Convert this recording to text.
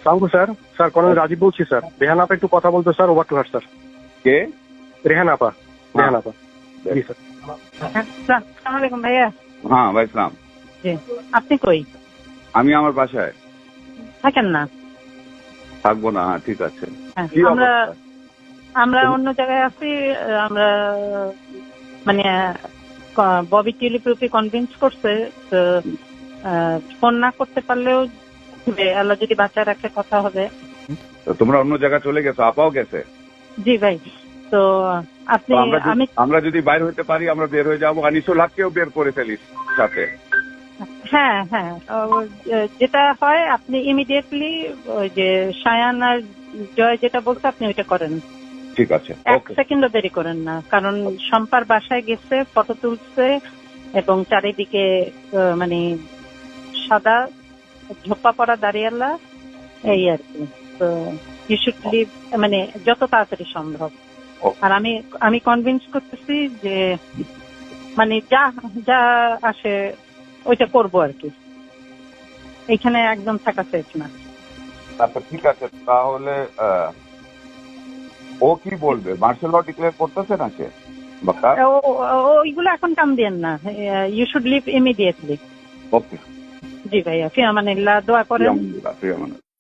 সালামু sir. Sir colonel Rajib বলছি sir. Rehan আপা একটু কথা বলতে sir, over to her sir. কে? রেহান আপা। রেহান আপা। জি স্যার। আসসালামু আলাইকুম ভাইয়া। হ্যাঁ ভাই সালাম। জি, আপনি কই আমি আমার বাসায় থাকেন না? থাকবো না। হ্যাঁ ঠিক আছে। হ্যাঁ, কি আমরা অবস্থা? আমরা অন্য জায়গায় আছি। আমরা মানে ববি টিউলিপকে কনভিন্স করছে তো, ফোন না করতে পারলেও আল্লাহ যদি বাঁচায় রাখে কথা হবে। তো তোমরা অন্য জায়গায় চলে গেছো, আপাও গেছে। জি ভাই, তো আপনি তো আমি আমরা যদি বাইর হইতে পারি আমরা বের হয়ে যাবো। আনিসুল হককেও বের করে ফেলিস সাথে। হ্যাঁ হ্যাঁ, যেটা হয় আপনি ইমিডিয়েটলি ওই যে সায়ান আর জয় যেটা বলছে আপনি ওইটা করেন। ঠিক আছে, এক সেকেন্ডও দেরি করেন না, কারণ শম্পার বাসায় গেছে, ফটো তুলছে এবং চারিদিকে মানে সাদা ঝোপা পড়া দাঁড়িয়ালা এই আর কি। তো ইউ শুড লিভ, মানে যত তাড়াতাড়ি সম্ভব। আর আমি কনভিন্স করতেছি যে মানে যা যা আসে ওইটা করবো আর কি। এইখানে একদম থাকা সেফ না। তারপর ঠিক আছে, তাহলে ও কি বলবে? মার্শাল ল ডিক্লেয়ার করতেছে না সে? ওইগুলো এখন কাম দিয়েন না, ইউ শুড লিভ ইমিডিয়েটলি। ওকে। জি ভাইয়া, ফি আমানিল্লাহ, দোয়া করেন। ফি আমানিল্লাহ।